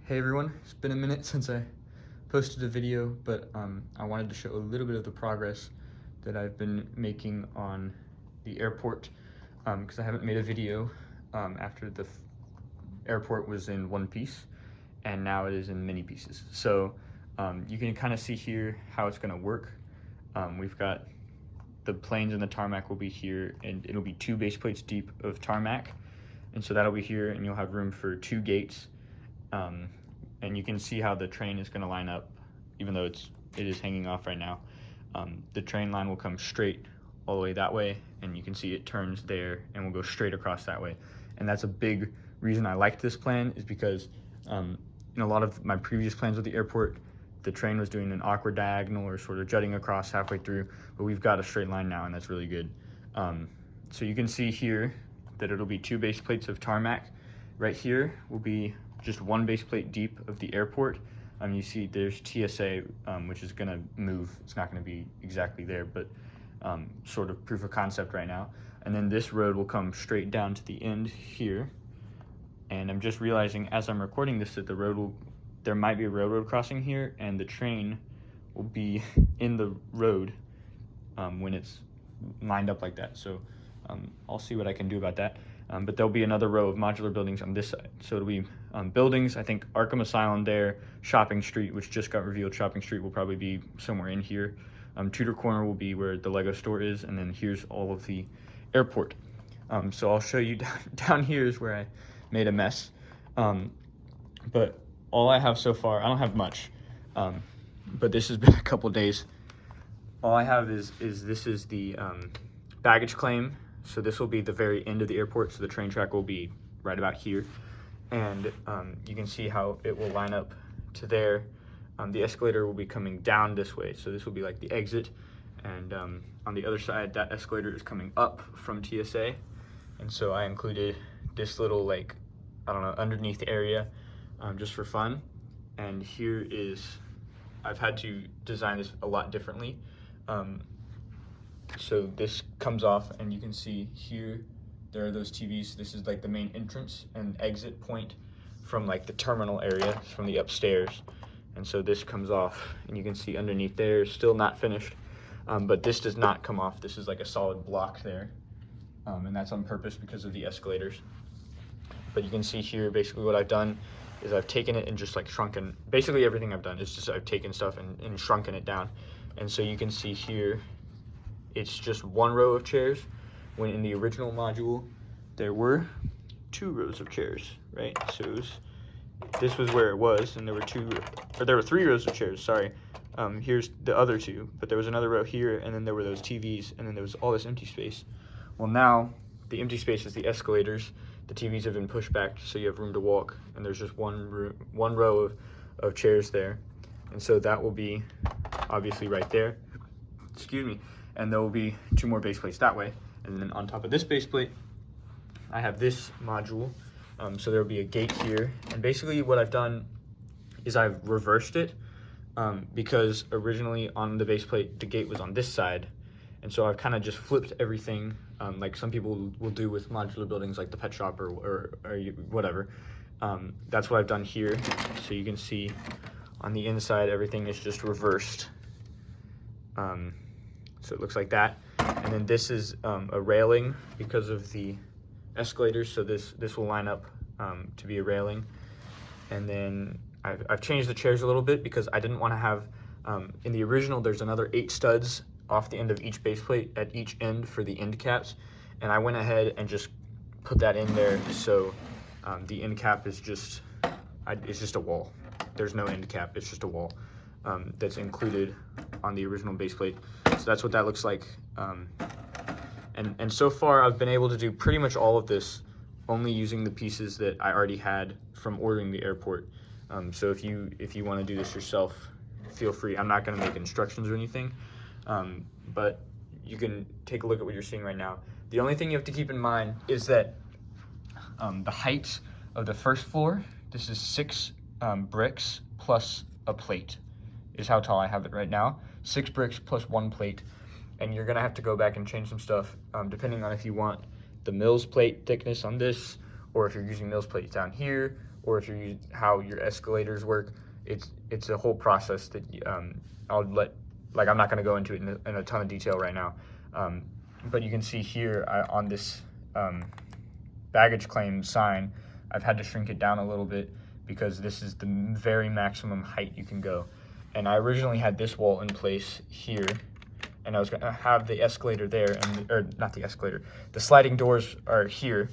Hey everyone, it's been a minute since I posted a video, but I wanted to show a little bit of the progress that I've been making on the airport because I haven't made a video after the airport was in one piece and now it is in many pieces. So you can kind of see here how it's going to work. We've got the planes and the tarmac will be here, and it'll be 2 base plates deep of tarmac, and so that'll be here, and you'll have room for 2 gates. And you can see how the train is going to line up, even though it is hanging off right now. The train line will come straight all the way that way, and you can see it turns there and will go straight across that way. And that's a big reason I liked this plan, is because in a lot of my previous plans with the airport, the train was doing an awkward diagonal or sort of jutting across halfway through, but we've got a straight line now, and that's really good. So you can see here that it'll be 2 base plates of tarmac. Right here will be just 1 base plate deep of the airport. You see there's TSA, which is gonna move. It's not gonna be exactly there, but sort of proof of concept right now. And then this road will come straight down to the end here. And I'm just realizing as I'm recording this that there might be a railroad crossing here, and the train will be in the road when it's lined up like that. So I'll see what I can do about that. But there'll be another row of modular buildings on this side. So it'll be buildings, I think Arkham Asylum there, Shopping Street, which just got revealed. Shopping Street will probably be somewhere in here. Tudor Corner will be where the Lego store is, and then here's all of the airport. So I'll show you down here is where I made a mess. But all I have so far, I don't have much, but this has been a couple days. All I have is this is the baggage claim. So this will be the very end of the airport, so the train track will be right about here. And you can see how it will line up to there. The escalator will be coming down this way, so this will be like the exit. And on the other side, that escalator is coming up from TSA. And so I included this little, like, I don't know, underneath area just for fun. And here is, I've had to design this a lot differently. So this comes off, and you can see here, there are those TVs. This is like the main entrance and exit point from like the terminal area, from the upstairs. And so this comes off, and you can see underneath there, still not finished. But this does not come off. This is like a solid block there. And that's on purpose because of the escalators. But you can see here, basically what I've done is I've taken it and just like shrunken, basically everything I've done is just I've taken stuff and shrunken it down. And so you can see here, it's just 1 row of chairs, when in the original module, there were 2 rows of chairs, right? So this was where it was, and there were 3 rows of chairs, sorry. Here's the other 2, but there was another row here, and then there were those TVs, and then there was all this empty space. Well, now the empty space is the escalators. The TVs have been pushed back so you have room to walk, and there's just one row of chairs there. And so that will be obviously right there, excuse me, and there will be 2 more base plates that way. And then on top of this base plate, I have this module. So there will be a gate here. And basically what I've done is I've reversed it because originally on the base plate, the gate was on this side. And so I've kind of just flipped everything like some people will do with modular buildings like the pet shop or whatever. That's what I've done here. So you can see on the inside, everything is just reversed. So it looks like that. And then this is a railing because of the escalators. So this will line up to be a railing. And then I've changed the chairs a little bit because I didn't want to have, in the original, there's another 8 studs off the end of each base plate at each end for the end caps. And I went ahead and just put that in there. So the end cap is just, it's just a wall. There's no end cap, it's just a wall that's included on the original base plate. So that's what that looks like. And so far I've been able to do pretty much all of this only using the pieces that I already had from ordering the airport. So if you want to do this yourself, feel free. I'm not going to make instructions or anything, but you can take a look at what you're seeing right now. The only thing you have to keep in mind is that the height of the first floor, this is 6 bricks plus a plate is how tall I have it right now. 6 bricks plus 1 plate. And you're gonna have to go back and change some stuff depending on if you want the Mills plate thickness on this, or if you're using Mills plates down here, or if you're how your escalators work. It's a whole process that I'll I'm not going to go into it in a ton of detail right now, but you can see here on this baggage claim sign, I've had to shrink it down a little bit because this is the very maximum height you can go. And I originally had this wall in place here, and I was gonna have the escalator there, or not the escalator, the sliding doors are here,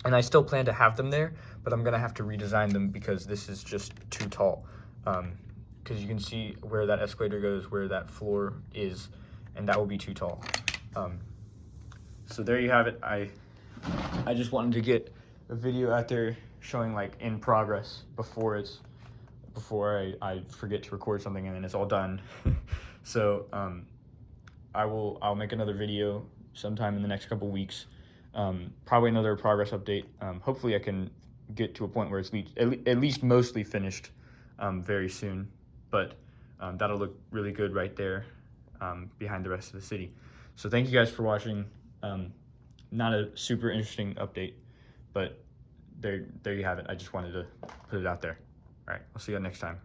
and I still plan to have them there, but I'm gonna have to redesign them because this is just too tall. Because you can see where that escalator goes, where that floor is, and that will be too tall. So there you have it. I just wanted to get a video out there showing like in progress before I forget to record something and then it's all done. So I'll make another video sometime in the next couple weeks. Probably another progress update. Hopefully I can get to a point where it's at least mostly finished very soon, but that'll look really good right there behind the rest of the city. So thank you guys for watching. Not a super interesting update, but there you have it. I just wanted to put it out there. All right, I'll see you next time.